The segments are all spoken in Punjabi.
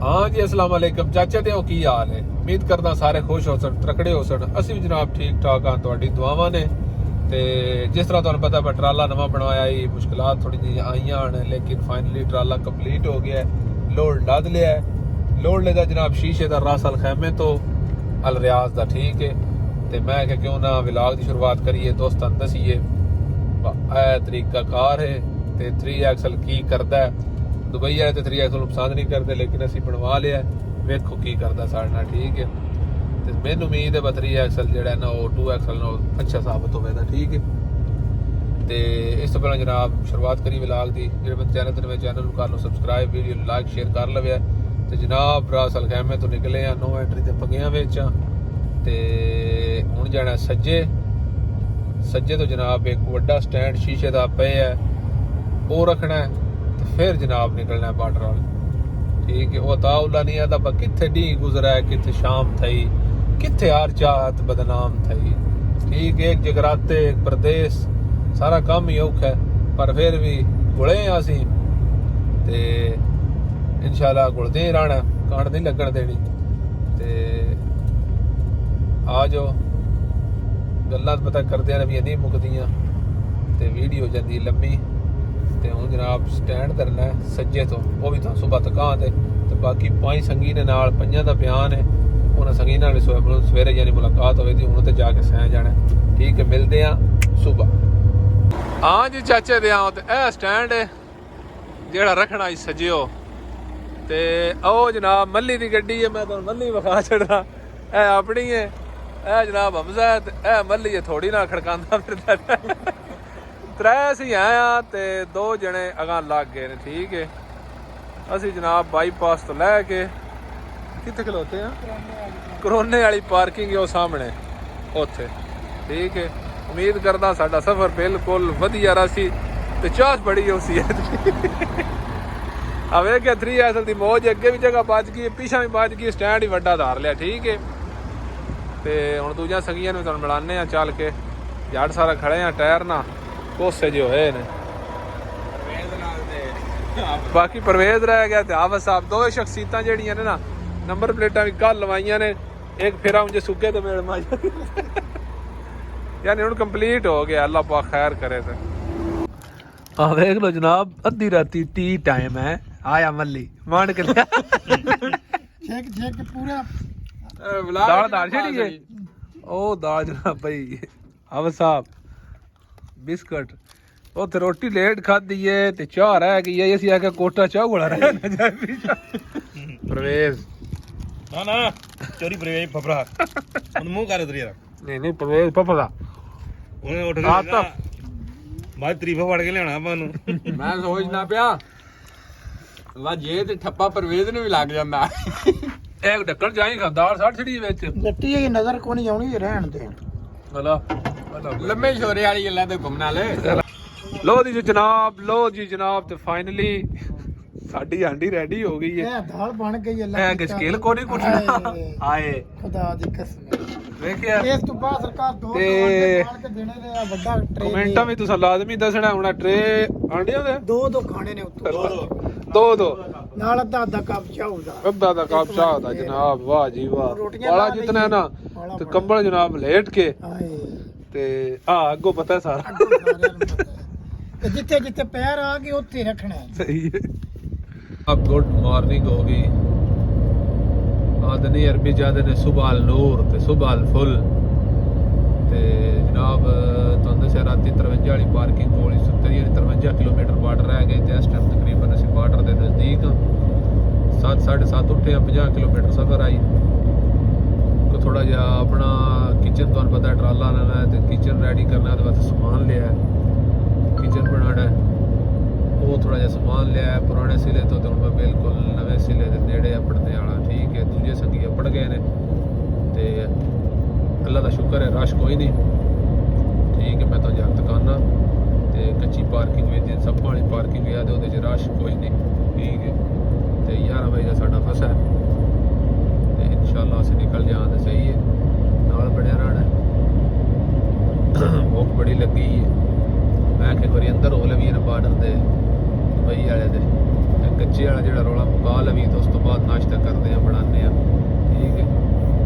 हाँ जी अस्सलाम वालेकुम चाचा ते की हाल है। उम्मीद करदा सारे खुश हो सन तकड़े हो सन। ਅਸੀਂ ਵੀ ਜਨਾਬ ਠੀਕ ਠਾਕ ਹਾਂ ਤੁਹਾਡੀ ਦੁਆਵਾਂ ਨੇ ਤੇ ਜਿਸ ਤਰ੍ਹਾਂ ਤੁਹਾਨੂੰ ਪਤਾ ਮੈਂ ਟਰਾਲਾ ਨਵਾਂ ਬਣਵਾਇਆ ਹੀ ਮੁਸ਼ਕਲਾਂ ਥੋੜੀ ਜਿਹੀ ਆਈਆਂ ਹਨ ਲੇਕਿਨ ਫਾਈਨਲੀ ਟਰਾਲਾ ਕੰਪਲੀਟ ਹੋ ਗਿਆ ਲੋਡ ਲੱਦ ਲਿਆ ਲੋਡ ਲੇਦਾ ਜਨਾਬ ਸ਼ੀਸ਼ੇ ਦਾ ਰਾਸ ਅਲ ਖੈਮੇ ਤੋਂ ਅਲ ਰਿਆਜ਼ ਦਾ ਠੀਕ ਹੈ ਤੇ ਮੈਂ ਕਿਹਾ ਕਿਉਂ ਨਾ ਵਲੌਗ ਦੀ ਸ਼ੁਰੂਆਤ ਕਰੀਏ ਦੋਸਤਾਂ ਨੂੰ ਦਸੀਏ ਇਹ ਤਰੀਕਾ ਕਾਰ ਹੈ ਤੇ 3 ਐਕਸਲ ਕੀ ਕਰਦਾ ਹੈ दुबई आए तो 3 एक्सल पसंद नहीं करते लेकिन असी बनवा लिया वेखो की करता साढ़े नाल ठीक है तो मैनू उम्मीद है 3 एक्सल जो ना वो 2 एक्सल अच्छा साबित होगा ठीक है तो इस तो पहले जनाब शुरुआत करी व्लॉग की जो मैं चैनल कर लो सबसक्राइब वीडियो लाइक शेयर कर लवे तो जनाब रास अल खैमे तो निकले हैं 9 एंट्री से पगियां तो हुण जाना सज्जे तो जनाब एक वड्डा स्टैंड शीशे का पे है वो रखना है फिर जनाब निकलना है बार्डर वाल ठीक है वो ताउला नहीं आता किथे डी गुजरा है किथे शाम थई किथे हर चाहत बदनाम थई ठीक है एक जगराते एक प्रदेश सारा काम ही औखा है पर फिर भी गुले असी ते इंशाल्लाह गुलदे ही रहना कांड नहीं लगन देनी ते आ जाओ गल्लां पता करदे भी नहीं मुकदियां ते वीडियो जांदी लम्मी ਤੇ ਹੁਣ ਜਨਾਬ ਸਟੈਂਡ ਕਰਨਾ ਹੈ ਸੱਜੇ ਤੋਂ ਉਹ ਵੀ ਤਾਂ ਸਵੇਰ ਤੱਕਾਂ ਤੇ ਬਾਕੀ 5 ਸੰਗੀ ਦੇ ਨਾਲ 5 ਦਾ ਬਿਆਨ ਹੈ ਉਹਨਾਂ ਸੰਗੀ ਨਾਲ ਵੀ ਸਵੇਰੇ ਜਾਨੀ ਮੁਲਾਕਾਤ ਹੋਵੇਗੀ ਹੁਣ ਤੇ ਜਾ ਕੇ ਸਹਿ ਜਾਣਾ ਠੀਕ ਹੈ ਮਿਲਦੇ ਆ ਸਵੇਰ ਹਾਂ ਜੀ ਚਾਚੇ ਦੇ ਆਉਂ ਤੇ ਇਹ ਸਟੈਂਡ ਹੈ ਜਿਹੜਾ ਰੱਖਣਾ ਸੱਜਿਓ ਤੇ ਉਹ ਜਨਾਬ ਮੱਲੀ ਦੀ ਗੱਡੀ ਹੈ ਮੈਂ ਤੁਹਾਨੂੰ ਮੱਲੀ ਵਿਖਾ ਛੱਡਦਾ ਇਹ ਆਪਣੀ ਹੈ ਇਹ ਜਨਾਬ ਹਮਜ਼ਾ ਤੇ ਇਹ ਮੱਲੀ ਹੈ ਥੋੜੀ ਨਾਲ ਖੜਕਾਉਂਦਾ ਫਿਰਦਾ त्रै असी आए हाँ तो 2 जने अगां लग गए ने ठीक है असी जनाब बाईपास तो लैके कित्थे खलोते हैं करोने वाली पार्किंग है सामने उत्थे ठीक है उम्मीद करदा साडा सफर बिल्कुल वधिया रहा ते चास बड़ी उसी है अब क्या 3 एक्सल दी मौज अगे भी जगह बच गई पिछा भी बच गई स्टैंड ही वड्डा धार लिया ठीक है तो हुण दूजा संगियां नूं तुहानूं मिलाने आ चल के जड़ सारा खड़े हैं टायर ना कोसे जो है ने बाकी परवेज रह गया ते आवा साहब 2 शख्सियतां जेहड़ियां ने ना नंबर प्लेटां भी कल लवाइयां ने एक फेरा मुझे सुके तो मेरे माया यानी हुण कंप्लीट हो गया अल्लाह पाक खैर करे ते आ देख लो जनाब अद्धी राती टी टाइम है आया मल्ली मान के छेक पूरा दाल छड़ी है ओ दाल जनाब भाई आवा साहब बिस्कुट उत्थे रोटी लेट खाधी है ते चाह रह गई है असीं आके कोटा चाह वाला रह प्रवेश ना ना चोरी प्रवेश फफड़ा उन मुंह कर इधर यार नहीं प्रवेश फफड़ा उन्हें उठ के बाहर तरीफा फड़ के लेना अपन मैं सोचना पिया वा जे ते ठप्पा परवेज ने भी लग जांदा एक ढक्कन जाई दाल साड़ छड़ी विच ਗੱਟੀ ਦੀ ਨਜ਼ਰ ਕੋਈ ਨਹੀਂ ਆਉਣੀ ਰਹਿਣ ਦੇ ਹਲਾ ਲੰਮੇ ਛੋਰੇ ਵਾਲੀ ਗੱਲਾਂ ਤੇ ਘੁੰਮਣਾ ਲੈ ਲੋ ਜੀ ਜਨਾਬ ਤੇ ਫਾਈਨਲੀ ਸਾਡੀ ਹਾਂਡੀ ਰੈਡੀ ਹੋ ਗਈ ਹੈ ਇਹ ਦਾਲ ਬਣ ਗਈ ਅੱਲਾ ਇਹ ਗਸਕੇਲ ਕੋ ਨਹੀਂ ਕੁੱਟਣਾ ਆਏ ਖੁਦਾ ਦੀ ਕਸਮ ਵੇਖਿਆ ਇਸ ਤੋਂ ਬਾਅਦ ਸਰਕਾਰ 2 ਤੇ ਬਣ ਕੇ ਦੇਣੇ ਨੇ ਵੱਡਾ ਟ੍ਰੇ ਕਮੈਂਟਾਂ ਵੀ ਤੁਸੀਂ ਲਾਜ਼ਮੀ ਦੱਸਣਾ ਹੁਣ ਟ੍ਰੇ ਆਂਡਿਆਂ ਦੇ 2 ਖਾਣੇ ਨੇ ਦੋ ਉੱਤੋਂ ਨਾਲ ਅੱਧਾ ਕੱਪ ਚਾਹ ਦਾ ਅੱਧਾ ਦਾ ਕੱਪ ਚਾਹ ਦਾ ਜਨਾਬ ਵਾਹ ਜੀ ਵਾਹ ਵਾਲਾ ਜਿਤਨਾ ਹੈ ਨਾ ਤੇ ਕੰਬਲ ਜਨਾਬ ਲੇਟ ਕੇ ਹਾਏ ਤੇ ਅੱਗੋਂ ਪਤਾ ਸਾਰਾ ਤੇ ਜਿੱਥੇ ਜਿੱਥੇ ਪੈਰ ਆ ਗਏ ਉੱਥੇ ਰੱਖਣਾ ਹੈ ਸਹੀ ਹੈ अब गुड मॉर्निंग हो गई आदनी अरबी जाते ने सुबह अल नूर ते सुबह अल फुल ते जनाब तुहानूं दस्सिया राती 53 वाली पार्किंग कोल 53 किलोमीटर बार्डर रह गए ते इस टाइम तकरीबन असीं बार्डर दे नज़दीक 7:30 उठे 50 किलोमीटर सफर आई को थोड़ा जिहा अपना किचन तुहानूं पता ट्राला लेना है ते किचन रेडी करना है वास्ते समान लिया किचन बनाना है वो थोड़ा जिहा समान लिया पुराने सिले तो हुण मैं बिल्कुल नवे सिले दे नेड़े अपड़ने वाला ठीक है दूजे संगी अपड़ गए ने ते अल्लाह दा शुक्र है रश कोई नहीं ठीक है मैं तो जग तकाना ते कच्ची पार्किंग विच सब वाली पार्किंग है ते ओहदे च रश कोई नहीं ठीक है ते 11 बजे दा साडा फसा है ते इंशाअल्लाह असीं निकल जां ते सही है नाल बड़िया रहना भुख बड़ी लगी है मैं कि बारी अंदर हो लवी बार्डर दे दुबई वाले दे ਚਾਚੇ ਵਾਲਾ ਜਿਹੜਾ ਰੌਲਾ ਮੁਕਾ ਲਵੀ ਤੇ ਉਸ ਤੋਂ ਬਾਅਦ ਨਾਸ਼ਤਾ ਕਰਦੇ ਆ ਬਣਾਉਂਦੇ ਆ ਠੀਕ ਹੈ।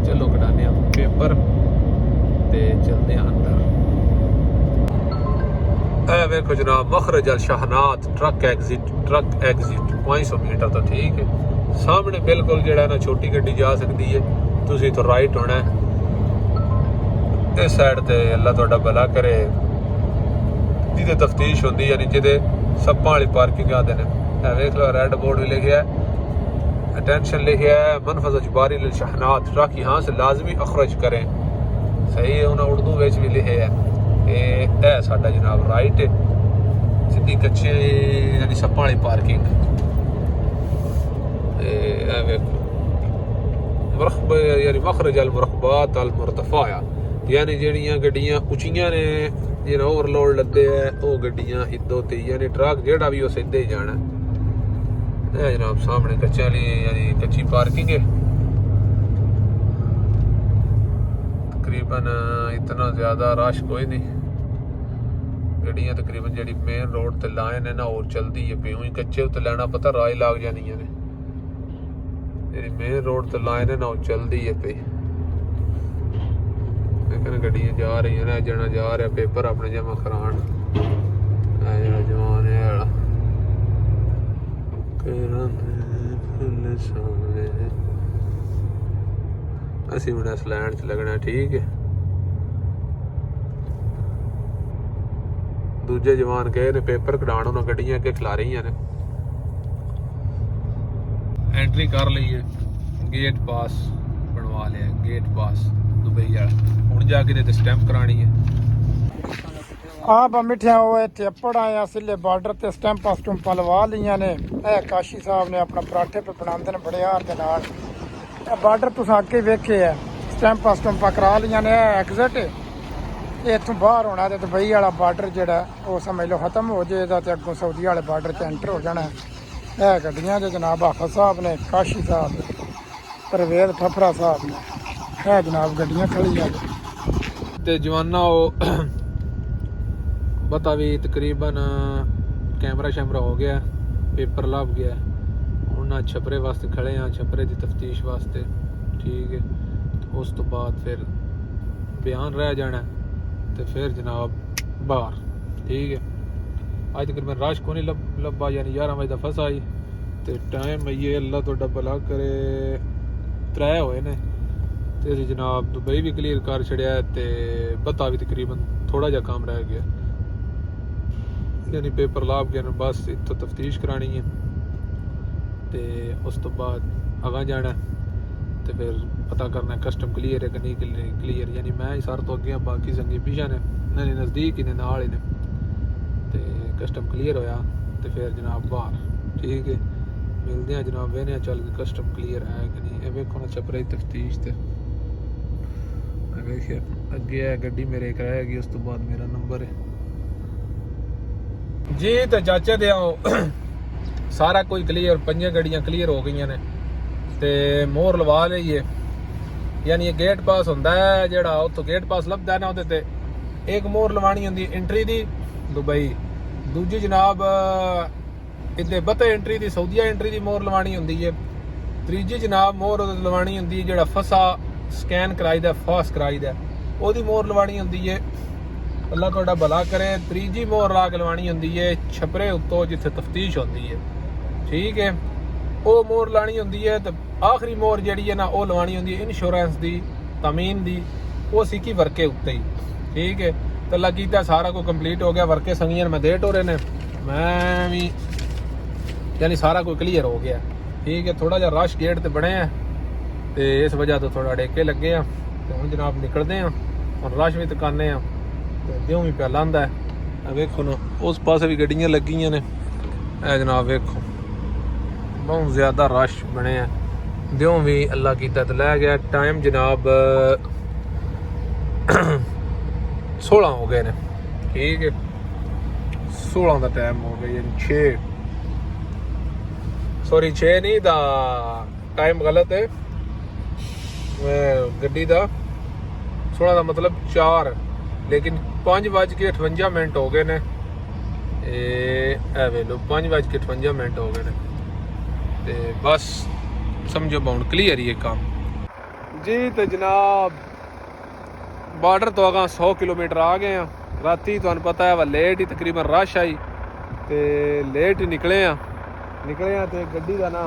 ਚਲੋ ਕਢਾਉਂਦੇ ਆ ਪੇਪਰ ਤੇ ਚਲਦੇ ਆ ਅੰਦਰ। ਇਹ ਵੇਖੋ ਜਨਾਬ ਮਖਰਜ ਅਲ ਸ਼ਾਹਨਾਤ ਟਰੱਕ ਐਗਜ਼ਿਟ 500 ਮੀਟਰ ਤੋਂ ਠੀਕ ਹੈ। ਸਾਹਮਣੇ ਬਿਲਕੁਲ ਜਿਹੜਾ ਨਾ ਛੋਟੀ ਗੱਡੀ ਜਾ ਸਕਦੀ ਹੈ। ਤੁਸੀਂ ਇੱਥੋਂ ਰਾਈਟ ਹੋਣਾ ਹੈ ਇਸ ਸਾਈਡ ਤੇ ਅੱਲਾ ਤੁਹਾਡਾ ਭਲਾ ਕਰੇ ਜਿਹਦੇ ਤਫਤੀਸ਼ ਹੁੰਦੀ ਯਾਨੀ ਜਿਹਦੇ ਸੱਪਾਂ ਵਾਲੀ ਪਾਰਕਿੰਗ ਆਦੇ ਨੇ। ਇਹ ਵੇਖ ਲਓ ਰੈਡ बोर्ड भी लिखा है अटेंशन लिखा है मनफज़ अजबारी लिल शहनात ट्रक यहाँ से लाजमी अखरज करें। सही है उन्हें उर्दू में भी लिखे है कि साडा जनाब राइट है सीधी कच्चे यानी सप्पां वाली पार्किंग। यानी मखरज अल मुरखबात अल मुरतफाया यानी ਜਿਹੜੀਆਂ ਗੱਡੀਆਂ ਉੱਚੀਆਂ ਨੇ ਜਿਹੜਾ ਓਵਰਲੋਡ ਲੱਦੇ ਹੈ ਉਹ ਗੱਡੀਆਂ ਇੱਦੋਂ ਤੇ ਯਾਨੀ ਟਰੱਕ ਜਿਹੜਾ ਵੀ ਉਹ ਸਿੱਧੇ ਹੀ ਜਾਣਾ। ਇਹ ਜਨਾਬ ਸਾਹਮਣੇ ਕੱਚੇ ਵਾਲੀ ਯਾਨੀ ਕੱਚੀ ਪਾਰਕਿੰਗ ਹੈ। ਤਕਰੀਬਨ ਇਤਨਾ ਜ਼ਿਆਦਾ ਰਸ਼ ਕੋਈ ਨਹੀਂ। ਗੱਡੀਆਂ ਤਕਰੀਬਨ ਜਿਹੜੀ ਮੇਨ ਰੋਡ ਤੇ ਲਾਈਨ ਹੈ ਨਾ ਉਹ ਚਲਦੀ ਹੈ ਪਈ। ਉਹੀ ਕੱਚੇ ਉੱਤੇ ਲੈਣਾ ਪਤਾ ਰਾਹ ਲੱਗ ਜਾਣੀਆਂ ਨੇ। ਜਿਹੜੀ ਮੇਨ ਰੋਡ ਤੇ ਲਾਈਨ ਹੈ ਨਾ ਉਹ ਚਲਦੀ ਹੈ ਪਈ। ਗੱਡੀਆਂ ਜਾ ਰਹੀਆਂ ਨੇ। ਜਣਾ ਜਾ ਰਿਹਾ ਪੇਪਰ ਆਪਣੇ ਜਮਾ ਕਰਾਉਣ। ਜਿਹੜਾ ਜਵਾਨ ਹੈ ਵਾਲਾ ਅਸੀਂ ਹੁਣ ਇਸ ਲਾਈਨ 'ਚ ਲੱਗਣਾ ਠੀਕ ਹੈ। ਦੂਜੇ ਜਵਾਨ ਗਏ ਨੇ ਪੇਪਰ ਕਢਾਉਣ ਉਹਨਾਂ ਗੱਡੀਆਂ ਅੱਗੇ ਖਿਲਾ ਰਹੀਆਂ ਨੇ। ਐਂਟਰੀ ਕਰ ਲਈ ਹੈ ਗੇਟ ਪਾਸ ਬਣਵਾ ਲਿਆ ਗੇਟ ਪਾਸ ਦੁਬਈ ਵਾਲਾ। ਹੁਣ ਜਾ ਕੇ ਤੇ ਸਟੈਂਪ ਕਰਾਣੀ ਹੈ। ਆਪ ਮਿੱਠਿਆਂ ਉਹ ਇੱਥੇ ਅੱਪੜ ਆਇਆ ਸਿੱਲੇ ਬਾਰਡਰ ਤੇ ਸਟੈਂਪਾਂ ਸਟੂੰਪਾਂ ਲਵਾ ਲਈਆਂ ਨੇ। ਇਹ ਕਾਸ਼ੀ ਸਾਹਿਬ ਨੇ ਆਪਣਾ ਪਰਾਠੇ ਪੇ ਬਣਾਉਂਦੇ ਨੇ ਬੜੇ ਹਾਰ ਦੇ ਨਾਲ। ਇਹ ਬਾਰਡਰ ਤੁਸੀਂ ਅੱਗੇ ਵੇਖੇ ਆ ਸਟੈਂਪਾਂ ਸਟੂੰਪਾਂ ਕਰਾ ਲਈਆਂ ਨੇ। ਇਹ ਐਗਜ਼ਿਟ ਇਹ ਇੱਥੋਂ ਬਾਹਰ ਹੋਣਾ ਤੇ ਦੁਬਈ ਵਾਲਾ ਬਾਰਡਰ ਜਿਹੜਾ ਉਹ ਸਮਝ ਲਓ ਖਤਮ ਹੋ ਜਾਏਗਾ ਤੇ ਅੱਗੋਂ ਸਾਊਦੀ ਵਾਲੇ ਬਾਰਡਰ 'ਚ ਐਂਟਰ ਹੋ ਜਾਣਾ। ਇਹ ਗੱਡੀਆਂ ਦੇ ਜਨਾਬ ਹਾਫਿਜ਼ ਸਾਹਿਬ ਨੇ ਕਾਸ਼ੀ ਸਾਹਿਬ ਪਰਵੇਜ਼ ਫਫਰਾ ਸਾਹਿਬ ਨੇ ਇਹ ਜਨਾਬ ਗੱਡੀਆਂ ਖੜੀਆਂ ਤੇ ਜਵਾਨਾ ਉਹ ਪਤਾ ਵੀ ਤਕਰੀਬਨ ਕੈਮਰਾ ਸ਼ੈਮਰਾ ਹੋ ਗਿਆ ਪੇਪਰ ਲੱਭ ਗਿਆ। ਹੁਣ ਛਪਰੇ ਵਾਸਤੇ ਖੜੇ ਆ ਛਪਰੇ ਦੀ ਤਫਤੀਸ਼ ਵਾਸਤੇ ਠੀਕ ਹੈ। ਉਸ ਤੋਂ ਬਾਅਦ ਫਿਰ ਬਿਆਨ ਰਹਿ ਜਾਣਾ ਤੇ ਫਿਰ ਜਨਾਬ ਬਾਹਰ ਠੀਕ ਹੈ। ਅੱਜ ਤਕਰੀਬਨ ਰਸ਼ ਕੋ ਨਹੀਂ ਲੱਭਾ ਯਾਨੀ 11 ਵਜੇ ਦਾ ਫਸ ਆਈ ਤੇ ਟਾਈਮ ਇਹ ਅੱਲਾ ਤੁਹਾਡਾ ਭਲਾ ਕਰੇ 3 ਹੋਏ ਨੇ ਤੇ ਅਸੀਂ ਜਨਾਬ ਦੁਬਈ ਵੀ ਕਲੀਅਰ ਕਰ ਛੜਿਆ ਤੇ ਪਤਾ ਵੀ ਤਕਰੀਬਨ ਥੋੜਾ ਜਿਹਾ ਕੰਮ ਰਹਿ ਗਿਆ ਯਾਨੀ ਪੇਪਰ ਲਾਭ ਗਿਆ ਬਸ ਇੱਥੋਂ ਤਫਤੀਸ਼ ਕਰਾਣੀ ਹੈ ਤੇ ਉਸ ਤੋਂ ਬਾਅਦ ਅਗਾਂ ਜਾਣਾ ਤੇ ਫਿਰ ਪਤਾ ਕਰਨਾ ਕਸਟਮ ਕਲੀਅਰ ਹੈ ਕਿ ਨਹੀਂ ਕਲੀਅਰ। ਯਾਨੀ ਮੈਂ ਹੀ ਸਰ ਤੋਂ ਅੱਗੇ ਬਾਕੀ ਸੰਗੀ ਪਿਛਾ ਨੇ ਨਹੀਂ ਨਜ਼ਦੀਕ ਹੀ ਨੇ ਨਾਲ ਹੀ ਨੇ ਤੇ ਕਸਟਮ ਕਲੀਅਰ ਹੋਇਆ ਤੇ ਫਿਰ ਜਨਾਬ ਬਾਹਰ ਠੀਕ ਹੈ। ਮਿਲਦੇ ਆ ਜਨਾਬ ਵੇਨੇ ਚੱਲ ਕੇ ਕਸਟਮ ਕਲੀਅਰ ਹੈ ਕਿ ਨਹੀਂ। ਇਹ ਵੇਖੋ ਨਾ ਛਪਰੇ ਤਫਤੀਸ਼ ਤੇ ਵੇਖਿਆ ਅੱਗੇ ਹੈ ਗੱਡੀ ਮੇਰੇ ਕਰਾਏਗੀ ਉਸ ਤੋਂ ਬਾਅਦ ਮੇਰਾ ਨੰਬਰ ਹੈ ਜੀ। ਤੇ ਚਾਚੇ ਦੇ ਆਓ ਸਾਰਾ ਕੋਈ ਕਲੀਅਰ 5 ਗੱਡੀਆਂ ਕਲੀਅਰ ਹੋ ਗਈਆਂ ਨੇ ਤੇ ਮੋਹਰ ਲਵਾ ਲਈਏ। ਯਾਨੀ ਇਹ ਗੇਟ ਪਾਸ ਹੁੰਦਾ ਹੈ ਜਿਹੜਾ ਉੱਥੋਂ ਗੇਟ ਪਾਸ ਲੱਭਦਾ ਨਾ ਉਹਦੇ ਤੇ ਇੱਕ ਮੋਹਰ ਲਵਾਣੀ ਹੁੰਦੀ ਐਂਟਰੀ ਦੀ ਦੁਬਈ। ਦੂਜੀ ਜਨਾਬ ਇੱਥੇ ਬਤੇ ਐਂਟਰੀ ਦੀ ਸਾਊਦੀਆ ਐਂਟਰੀ ਦੀ ਮੋਹਰ ਲਵਾਣੀ ਹੁੰਦੀ ਹੈ। ਤੀਜੀ ਜਨਾਬ ਮੋਹਰ ਲਵਾਣੀ ਹੁੰਦੀ ਹੈ ਜਿਹੜਾ ਫਸਾ ਸਕੈਨ ਕਰਾਈਦਾ ਫਾਸ ਕਰਾਈਦਾ ਉਹਦੀ ਮੋਹਰ ਲਵਾਣੀ ਹੁੰਦੀ ਹੈ। ਅੱਲਾ ਤੁਹਾਡਾ ਭਲਾ ਕਰੇ। ਤੀਜੀ ਮੋਹਰ ਲਾ ਕੇ ਲਵਾਣੀ ਹੁੰਦੀ ਹੈ ਛਪਰੇ ਉੱਤੋਂ ਜਿੱਥੇ ਤਫਤੀਸ਼ ਹੁੰਦੀ ਹੈ ਠੀਕ ਹੈ। ਉਹ ਮੋਹਰ ਲਾਣੀ ਹੁੰਦੀ ਹੈ ਤੇ ਆਖਰੀ ਮੋਹਰ ਜਿਹੜੀ ਹੈ ਨਾ ਉਹ ਲਵਾਣੀ ਹੁੰਦੀ ਹੈ ਇੰਸ਼ੋਰੈਂਸ ਦੀ ਤਮੀਨ ਦੀ। ਉਹ ਸਿੱਕੀ ਵਰਕੇ ਉੱਤੇ ਹੀ ਠੀਕ ਹੈ। ਤੇ ਅੱਲਾ ਕੀਤਾ ਸਾਰਾ ਕੁਝ ਕੰਪਲੀਟ ਹੋ ਗਿਆ। ਵਰਕੇ ਸੰਗੀਆਂ ਮੈਂ ਦੇ ਟੋਰੇ ਨੇ ਮੈਂ ਵੀ ਯਾਨੀ ਸਾਰਾ ਕੁਝ ਕਲੀਅਰ ਹੋ ਗਿਆ ਠੀਕ ਹੈ। ਥੋੜਾ ਜਿਹਾ ਰਸ਼ ਗੇਟ ਤੇ ਬਣੇ ਆ ਤੇ ਇਸ ਵਜ੍ਹਾ ਤੋਂ ਥੋੜਾ ਡੇਕੇ ਲੱਗੇ ਆ ਤੇ ਹੁਣ ਜਨਾਬ ਨਿਕਲਦੇ ਆ। ਹੁਣ ਰਸ਼ ਵੀ ਤਕਾਨੇ ਆ ਤੇ ਜਿਉਂ ਵੀ ਪਿਆ ਲਾਂਦਾ ਵੇਖੋ ਨਾ ਉਸ ਪਾਸੇ ਵੀ ਗੱਡੀਆਂ ਲੱਗੀਆਂ ਨੇ। ਇਹ ਜਨਾਬ ਵੇਖੋ ਬਹੁਤ ਜ਼ਿਆਦਾ ਰਸ਼ ਬਣੇ ਆ ਦਿਉਂ ਵੀ ਅੱਲਾ ਕੀਤਾ ਤੇ ਲੈ ਗਿਆ। ਟਾਈਮ ਜਨਾਬ 16 ਹੋ ਗਏ ਨੇ ਠੀਕ ਹੈ। 16 ਦਾ ਟਾਈਮ ਹੋ ਗਿਆ ਯਾਨੀ 6 ਸੌਰੀ 6 ਨਹੀਂ ਦਾ ਟਾਈਮ ਗਲਤ ਹੈ ਗੱਡੀ ਦਾ 16 ਦਾ ਮਤਲਬ 4 ਲੇਕਿਨ 5:58 ਹੋ ਗਏ ਨੇ। ਇਹ ਵੇ ਲੋ 5:58 ਹੋ ਗਏ ਨੇ ਤੇ ਬਸ ਸਮਝੋ ਬਾਉਂਡ ਕਲੀਅਰ ਹੀ ਇਹ ਕੰਮ ਜੀ। ਤੇ ਜਨਾਬ ਬਾਰਡਰ ਤੋਂ ਅਗਾਂ 100 ਕਿਲੋਮੀਟਰ ਆ ਗਏ ਆ। ਰਾਤੀ ਤੁਹਾਨੂੰ ਪਤਾ ਹੈ ਵਾ ਲੇਟ ਹੀ ਤਕਰੀਬਨ ਰਸ਼ ਆਈ ਤੇ ਲੇਟ ਹੀ ਨਿਕਲੇ ਆ ਤੇ ਗੱਡੀ ਦਾ ਨਾ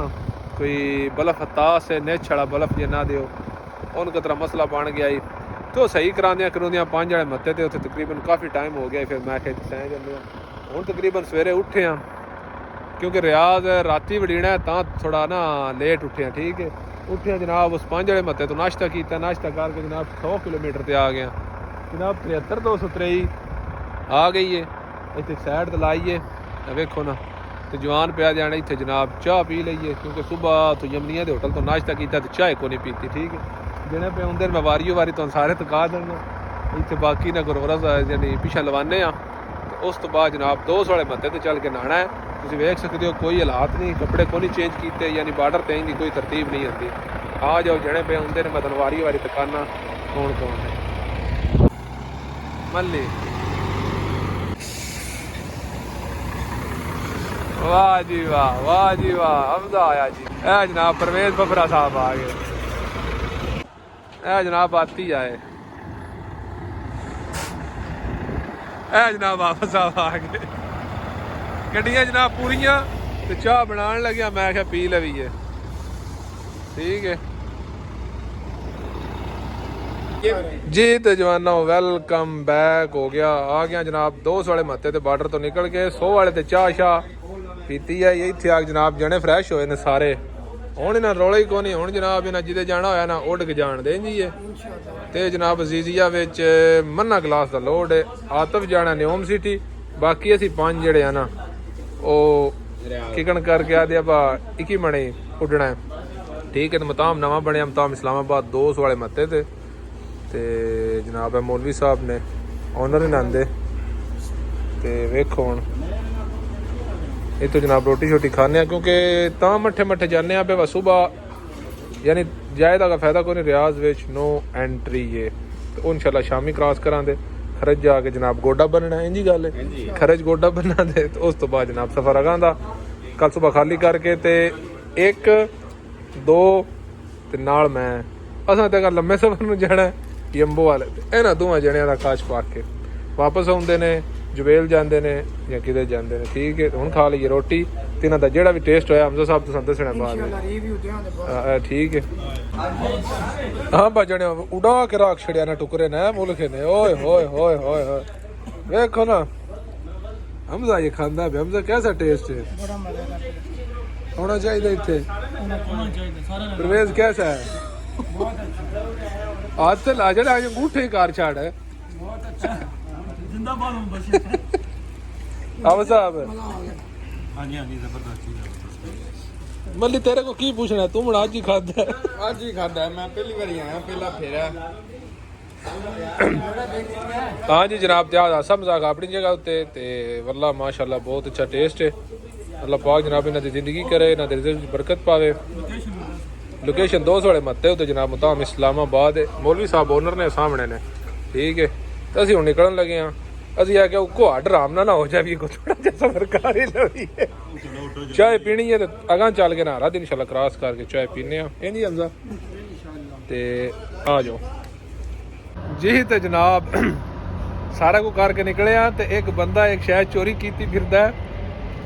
ਕੋਈ ਬਲਫ ਹਤਾਸ ਹੈ ਨਿੱਛ ਵਾਲਾ ਬਲਫ ਜੇ ਨਾ ਦਿਓ ਉਹਨੂੰ ਕਿਤਰਾ ਮਸਲਾ ਬਣ ਗਿਆ ਜੀ। ਤੇ ਉਹ ਸਹੀ ਕਰਾਉਂਦਿਆਂ 5 ਵਾਲੇ ਮੱਤੇ ਤੇ ਉੱਥੇ ਤਕਰੀਬਨ ਕਾਫੀ ਟਾਈਮ ਹੋ ਗਿਆ। ਫਿਰ ਮੈਂ ਕਿਹਾ ਸਹਿ ਜਾਂਦੇ ਆ। ਹੁਣ ਤਕਰੀਬਨ ਸਵੇਰੇ ਉੱਠੇ ਆ ਕਿਉਂਕਿ ਰਿਆਜ਼ ਰਾਤੀ ਵੜੀਣਾ ਤਾਂ ਥੋੜਾ ਨਾ ਲੇਟ ਉੱਠਿਆ। ਠੀਕ ਹੈ ਉੱਠਿਆ ਜਨਾਬ ਉਸ 5 ਵਾਲੇ ਮੱਤੇ ਤੋਂ ਨਾਸ਼ਤਾ ਕੀਤਾ। ਨਾਸ਼ਤਾ ਕਰਕੇ ਜਨਾਬ 100 ਕਿਲੋਮੀਟਰ ਤੇ ਆ ਗਿਆ ਜਨਾਬ। 73-223 ਆ ਗਈ ਹੈ। ਇੱਥੇ ਸਾਈਡ ਤੇ ਲਾਈਏ ਵੇਖੋ ਨਾ ਤੇ ਜਵਾਨ ਪਿਆ ਜਾਣਾ ਇੱਥੇ ਜਨਾਬ ਚਾਹ ਪੀ ਲਈਏ ਕਿਉਂਕਿ ਸੁਬਾਹ ਤੋਂ ਯਮਨੀਆਂ ਦੇ ਹੋਟਲ ਤੋਂ ਨਾਸ਼ਤਾ ਕੀਤਾ ਤੇ ਚਾਹ ਕੋ ਨਹੀਂ ਪੀਤੀ। ਠੀਕ ਹੈ ਜਿਹੜੇ ਪਏ ਹੁੰਦੇ ਮੈਂ ਵਾਰੀ ਤੁਹਾਨੂੰ ਸਾਰੇ ਤਕਾ ਦੇਣਾ ਇੱਥੇ। ਬਾਕੀ ਨਾ ਗੁਰਵਰਜ਼ ਯਾਨੀ ਪਿੱਛਾ ਲਵਾਨੇ ਆ ਤੇ ਉਸ ਤੋਂ ਬਾਅਦ ਜਨਾਬ 200 ਵਾਲੇ ਮੱਤੇ ਤੇ ਚੱਲ ਕੇ ਨਹਾਣਾ ਹੈ। ਤੁਸੀਂ ਵੇਖ ਸਕਦੇ ਹੋ ਕੋਈ ਹਾਲਾਤ ਨਹੀਂ, ਕੱਪੜੇ ਕੋਈ ਨਹੀਂ ਚੇਂਜ ਕੀਤੇ ਯਾਨੀ ਬਾਰਡਰ ਤੇ ਦੀ ਕੋਈ ਤਰਤੀਬ ਨਹੀਂ ਆਉਂਦੀ। ਆ ਜਾਓ ਜਿਹੜੇ ਪਏ ਹੁੰਦੇ ਨੇ ਮੈਂ ਤੁਹਾਨੂੰ ਵਾਰੀ ਤਕਾਨਾ ਕੌਣ ਹੈ। ਮੱਲੀ ਵਾਹ ਜੀ ਵਾਹ, ਵਾਹ ਜੀ ਵਾਹ, ਹਮਜ਼ਾ ਆਇਆ ਜੀ। ਇਹ ਜਨਾਬ ਪਰਵੇਜ਼ ਬਫਰਾ ਸਾਹਿਬ ਆ ਗਏ। ਇਹ ਜਨਾਬ ਆਤੀ ਆਏ। ਇਹ ਜਨਾਬ ਵਾਪਸ ਆ ਗਏ। ਗੱਡੀਆਂ ਜਨਾਬ ਪੂਰੀਆਂ ਤੇ ਚਾਹ ਬਣਾਉਣ ਲੱਗਿਆ ਮੈਂ ਕਿਹਾ ਪੀ ਲਵੀਏ। ਠੀਕ ਹੈ ਜੀ। ਤੇ ਜਵਾਨੋ ਵੈਲਕਮ ਬੈਕ ਹੋ ਗਿਆ। ਆ ਗਿਆ ਜਨਾਬ 200 ਵਾਲੇ ਮੱਤੇ ਤੇ ਬਾਰਡਰ ਤੋਂ ਨਿਕਲ ਕੇ 100 ਵਾਲੇ ਤੇ ਚਾਹ ਸ਼ਾਹ ਪੀਤੀ ਆ। ਇੱਥੇ ਆ ਜਨਾਬ ਜਣੇ ਫਰੈਸ਼ ਹੋਏ ਨੇ ਸਾਰੇ। ਹੁਣ ਇਹਨਾਂ ਰੌਲਾ ਹੀ ਕੋਈ ਨਹੀਂ। ਹੁਣ ਜਨਾਬ ਇਹਨਾਂ ਜਿਹਦੇ ਜਾਣਾ ਹੋਇਆ ਨਾ ਉੱਡ ਕੇ ਜਾਣ ਦੇ ਜੀ। ਤੇ ਜਨਾਬ ਅਜ਼ੀਜ਼ੀਆ ਵਿੱਚ ਮੰਨਾ ਗਲਾਸ ਦਾ ਲੋਡ ਹੈ। ਆਤਫ ਜਾਣਾ ਨਿਓਮ ਸਿਟੀ। ਬਾਕੀ ਅਸੀਂ 5 ਜਿਹੜੇ ਆ ਨਾ ਉਹ ਕਿਕਣ ਕਰਕੇ ਆਦੇ ਆਪਾਂ 21 ਮਣੇ ਉੱਡਣਾ। ਠੀਕ ਹੈ ਤੇ ਮਤਾਮ ਨਵਾਂ ਬਣਿਆ ਮਤਾਮ ਇਸਲਾਮਾਬਾਦ 200 ਵਾਲੇ ਮੱਤੇ ਤੇ ਜਨਾਬ ਮੌਲਵੀ ਸਾਹਿਬ ਨੇ ਓਨਰ ਹੀ ਨਾਂਦੇ ਤੇ ਵੇਖੋ ਹੁਣ ਇੱਥੋਂ ਜਨਾਬ ਰੋਟੀ ਛੋਟੀ ਖਾਣੇ ਆ ਕਿਉਂਕਿ ਤਾਂ ਮੱਠੇ ਜਾਂਦੇ ਆ ਪਏ ਸੁਬਾਹ ਯਾਨੀ ਜਾਇਦਾ ਦਾ ਫਾਇਦਾ ਕੋਈ ਨਹੀਂ। ਰਿਆਜ਼ ਵਿੱਚ ਨੋ ਐਂਟਰੀ ਹੈ ਤੇ ਉਹ ਇਨਸ਼ਾਅੱਲਾ ਸ਼ਾਮੀ ਕ੍ਰਾਸ ਕਰਾਂਗੇ। ਖਰਜ ਜਾ ਕੇ ਜਨਾਬ ਗੋਡਾ ਬੰਨਣਾ ਇੰਜੀ ਗੱਲ ਹੈ। ਖਰਜ ਗੋਡਾ ਬੰਨਣਾ ਦੇ ਤੇ ਉਸ ਤੋਂ ਬਾਅਦ ਜਨਾਬ ਸਫਰ ਅਗਾਂ ਦਾ ਕੱਲ ਸੁਬਾਹ ਖਾਲੀ ਕਰਕੇ ਤੇ 1 2 ਤੇ ਨਾਲ ਮੈਂ ਅਸਾਂ ਤੇ ਲੰਮੇ ਸਫਰ ਨੂੰ ਜਾਣਾ ਯੰਬੋ ਵਾਲੇ ਤੇ ਇਹਨਾਂ ਦੋਵਾਂ ਜਣਿਆਂ ਦਾ ਕਾਸ਼ ਪਾ ਕੇ ਵਾਪਸ ਆਉਂਦੇ ਨੇ ਜਵੇਲ ਜਾਂਦੇ ਨੇ ਜਾਂ ਕਿਤੇ ਜਾਂਦੇ ਨੇ। ਠੀਕ ਹੈ ਹੁਣ ਖਾ ਲਈਏ ਰੋਟੀ ਤੇ ਇਹਨਾਂ ਦਾ ਜਿਹੜਾ ਵੀ ਟੇਸਟ ਹੋਇਆ ਹਮਜ਼ਾ ਸਾਹਿਬ ਤੁਹਾਨੂੰ ਦੱਸਣਾ ਬਾਅਦ। ਠੀਕ ਹੈ ਹਾਂ ਬਜਣੇ ਉਡਾ ਕੇ ਰੱਖ ਛੜਿਆ ਨਾ ਟੁਕਰੇ ਨੇ ਮੁਲਕੇ ਨੇ। ਓਏ ਹੋਏ ਹੋਏ ਹੋਏ ਹੋਏ ਵੇਖੋ ਨਾ ਹਮਜ਼ਾ ਇਹ ਖਾਂਦਾ ਵੀ ਹਮਜ਼ਾ ਕੈਸਾ ਟੇਸਟ ਹੈ ਹੋਣਾ ਚਾਹੀਦਾ ਇੱਥੇ। ਪਰਵੇਜ਼ ਕੈਸਾ ਹੈ आज से ला जरा अंगूठे कार छाड़ है अब साहब। हाँ जी जबरदस्त मल्ली तेरे को की पूछना तू मुड़ा आज ही खादा है। ਅੱਜ ਹੀ ਖਾਦਾ ਮੈਂ ਪਹਿਲੀ ਵਾਰੀ ਆਇਆ ਪਹਿਲਾ ਫੇਰਾ। हाँ जी जनाब त्याग सब मजाक अपनी जगह उत्ते ते वल्ला माशाल्लाह बहुत अच्छा टेस्ट है। अल्लाह पाक जनाब इन्हां दी जिंदगी करे इन्हां दे रिज़्क च बरकत पावे। लोकेशन 200 वाले मत्ते उत्ते जनाब मुताम इस्लामाबाद है। मौलवी साहब ओनर ने सामने ने। ठीक है तो असीं हुण निकलन लगे हाँ। असीं आख्या को हड आराम ना हो जाए को थोड़ा जिहा सफर कर ही लवीए। चाय पीनी है तो अगां चल के ना रात इंशाल्लाह क्रॉस करके चाय पीने हैं जी हमजा ते आ जाओ जी। तो जनाब सारा कुछ करके निकले हाँ तो एक बंदा एक शायद चोरी की फिरदा है।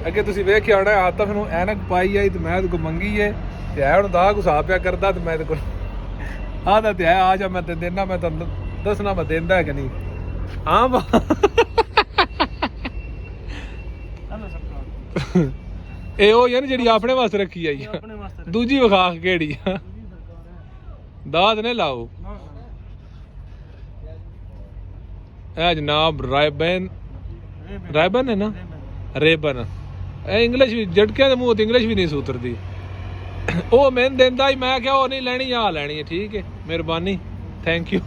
अगे तुसीं वेखिया होना आतफ नूं ऐनक पाई आई तो मैं को मंगी है ਤੇ ਹੁਣ ਦਾ ਗੁਸਾ ਪਿਆ ਕਰਦਾ ਤੇ ਮੈਂ ਤੇ ਕੋਲ ਆਦਾ ਤੇ ਆ ਜਾ ਮੈਂ ਤੇ ਦੇਣਾ ਮੈਂ ਤੁਹਾਨੂੰ ਦੱਸਣਾ ਮੈਂ ਦਿੰਦਾ ਹੈ ਕਿ ਨਹੀਂ। ਹਾਂ ਇਹ ਉਹ ਯਾਰ ਜਿਹੜੀ ਆਪਣੇ ਵਾਸਤੇ ਰੱਖੀ ਆਈ ਦੂਜੀ ਵਿਖਾ ਕਿਹੜੀ ਦਾਦ ਨੇ ਲਾਓ। ਇਹ ਜਨਾਬ ਰਾਇਬਨ ਹੈ ਨਾ ਰੇਬਨ। ਇਹ ਇੰਗਲਿਸ਼ ਵੀ ਝਟਕਿਆਂ ਦੇ ਮੂੰਹ ਤੇ ਇੰਗਲਿਸ਼ ਵੀ ਨਹੀਂ ਸੁਤਰਦੀ। ਉਹ ਮੈਨੂੰ ਦਿੰਦਾ ਹੀ ਮੈਂ ਕਿਹਾ ਉਹ ਨਹੀਂ ਲੈਣੀ ਆ ਲੈਣੀ ਹੈ। ਠੀਕ ਹੈ ਮਿਹਰਬਾਨੀ ਥੈਂਕ ਯੂ।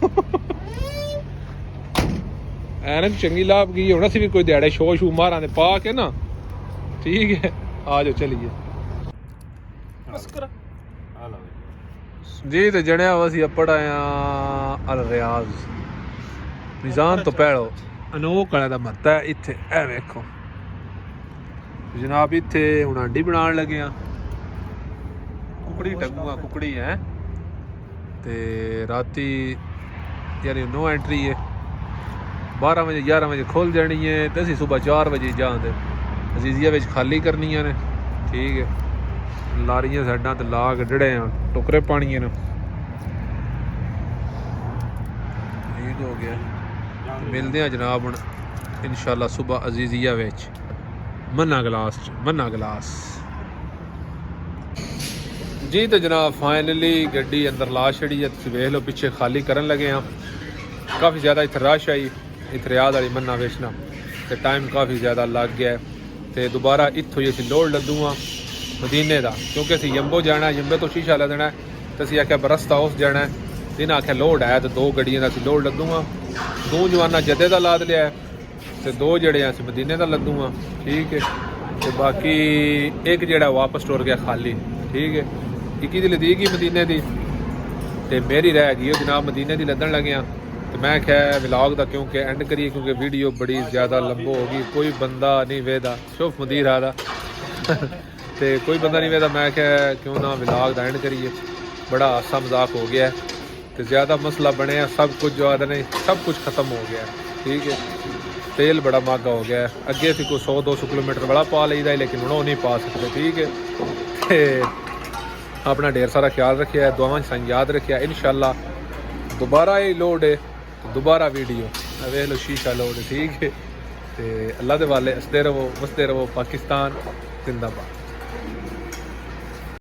ਐਨਕ ਚੰਗੀ ਲਾਭ ਗਈ ਹੁਣ ਅਸੀਂ ਵੀ ਕੋਈ ਦਿਹਾੜੇ ਸ਼ੋ ਸ਼ੂ ਮਾਰਾਂ ਤੇ ਪਾ ਕੇ ਨਾ। ਠੀਕ ਹੈ ਆ ਜਾਓ ਚਲੀਏ ਜੀ। ਤੇ ਜਣਿਆ ਵਾ ਅਸੀਂ ਅੱਪੜ ਆਏ ਅਲ ਰਿਆਜ਼ ਮਿਜ਼ਾਨ ਤੋਂ ਪਹਿਲੋਂ ਅਨੋਕ ਵਾਲੇ ਦਾ ਮੱਤਾ ਇੱਥੇ। ਇਹ ਵੇਖੋ ਜਨਾਬ ਇੱਥੇ ਹੁਣ ਆਂਡੀ ਬਣਾਉਣ ਲੱਗੇ ਆ ਕੁਕੜੀ ਟੰਗੂਆ ਕੁਕੜੀ ਹੈ ਤੇ ਰਾਤੀ ਯਾਨੀ ਨੋ ਐਂਟਰੀ ਹੈ 12 ਵਜੇ 11 ਵਜੇ ਖੋਲ ਜਾਣੀ ਹੈ ਤੇ ਅਸੀਂ ਸਵੇਰ 4 ਵਜੇ ਜਾਂਦੇ ਅਜ਼ੀਜ਼ੀਆ ਵਿੱਚ ਖਾਲੀ ਕਰਨੀਆਂ ਨੇ ਠੀਕ ਹੈ ਲਾਰੀਆਂ ਸਾਈਡਾਂ ਤੇ ਲਾ ਕੇ ਡੜੇ ਆ ਟੁਕਰੇ ਪਾਣੀਆਂ ਨੇ ਠੀਕ ਹੋ ਗਿਆ ਮਿਲਦੇ ਆ ਜਨਾਬ ਹੁਣ ਇਨਸ਼ਾਅੱਲਾ ਸਵੇਰ ਅਜ਼ੀਜ਼ੀਆ ਵਿੱਚ ਮੰਨਾ ਗਲਾਸ ਜੀ ਤੇ ਜਨਾਬ ਫਾਈਨਲੀ ਗੱਡੀ ਅੰਦਰ ਲਾ ਛੜੀ ਹੈ ਤੁਸੀਂ ਵੇਖ ਲਓ ਪਿੱਛੇ ਖਾਲੀ ਕਰਨ ਲੱਗੇ ਆ ਕਾਫੀ ਜ਼ਿਆਦਾ ਇੱਥੇ ਰਸ਼ ਆਈ ਇੱਥੇ ਰਿਆਦ ਵਾਲੀ ਮੰਨਾ ਵੇਚਣਾ ਤੇ ਟਾਈਮ ਕਾਫੀ ਜ਼ਿਆਦਾ ਲੱਗ ਗਿਆ ਤੇ ਦੁਬਾਰਾ ਇੱਥੋਂ ਹੀ ਅਸੀਂ ਲੋਡ ਲੱਦੂਆਂ ਮਦੀਨੇ ਦਾ ਕਿਉਂਕਿ ਅਸੀਂ ਯੰਬੋ ਜਾਣਾ ਯੰਬੇ ਤੋਂ ਸ਼ੀਸ਼ਾ ਲੱਦਣਾ ਤੇ ਅਸੀਂ ਆਖਿਆ ਰਸਤਾ ਉਸ ਜਾਣਾ ਇਹਨਾਂ ਆਖਿਆ ਲੋਡ ਆਇਆ ਤੇ 2 ਗੱਡੀਆਂ ਦਾ ਅਸੀਂ ਲੋਡ ਲੱਦੂਆਂ 2 ਜਵਾਨਾਂ ਜੱਦੇ ਦਾ ਲਾਦ ਲਿਆ ਤੇ 2 ਜਿਹੜੇ ਅਸੀਂ ਮਦੀਨੇ ਦਾ ਲੱਦੂਆਂ ਠੀਕ ਹੈ ਤੇ ਬਾਕੀ ਇੱਕ ਜਿਹੜਾ ਵਾਪਸ ਟੁਰ ਗਿਆ ਖਾਲੀ ਠੀਕ ਹੈ 21 ਦੀ ਲਦੀਗੀ ਮਦੀਨੇ ਦੀ ਤੇ ਮੇਰੀ ਰਹਿ ਗਈ ਉਹ ਜਨਾਬ ਮਦੀਨੇ ਦੀ ਲੱਦਣ ਲੱਗਿਆ ਤੇ ਮੈਂ ਕਿਹਾ ਵਲੌਗ ਦਾ ਕਿਉਂਕਿ ਐਂਡ ਕਰੀਏ ਕਿਉਂਕਿ ਵੀਡੀਓ ਬੜੀ ਜ਼ਿਆਦਾ ਲੰਬੋ ਹੋ ਗਈ ਕੋਈ ਬੰਦਾ ਨਹੀਂ ਵੇਦਾ ਸ਼ੁਭ ਮਦੀਰ ਆਦਾ ਤੇ ਕੋਈ ਬੰਦਾ ਨਹੀਂ ਵੇਦਾ ਮੈਂ ਕਿਹਾ ਕਿਉਂ ਨਾ ਵਲੌਗ ਦਾ ਐਂਡ ਕਰੀਏ ਬੜਾ ਹਾਸਾ ਮਜ਼ਾਕ ਹੋ ਗਿਆ ਤੇ ਜ਼ਿਆਦਾ ਮਸਲਾ ਬਣਿਆ ਸਭ ਕੁਝ ਜੋ ਆਦੇ ਨੇ ਸਭ ਕੁਝ ਖਤਮ ਹੋ ਗਿਆ ਠੀਕ ਹੈ ਤੇਲ ਬੜਾ ਮਹਿੰਗਾ ਹੋ ਗਿਆ ਅੱਗੇ ਅਸੀਂ ਕੋਈ 100-200 ਕਿਲੋਮੀਟਰ ਵਾਲਾ ਪਾ ਲਈਦਾ ਲੇਕਿਨ ਹੁਣ ਉਹ ਨਹੀਂ ਪਾ ਸਕਦੇ ਠੀਕ ਹੈ ਤੇ ਆਪਣਾ ਢੇਰ ਸਾਰਾ ਖਿਆਲ ਰੱਖਿਆ ਦੁਆਵਾਂ 'ਚ ਸਾਨੂੰ ਯਾਦ ਰੱਖਿਆ ਇਨਸ਼ਾਅੱਲਾ दोबारा ये लोड है दोबारा वीडियो वे लो शीशा लोड है ठीक है ते अल्लाह दे वाले हंसते रहो पाकिस्तान जिंदाबाद।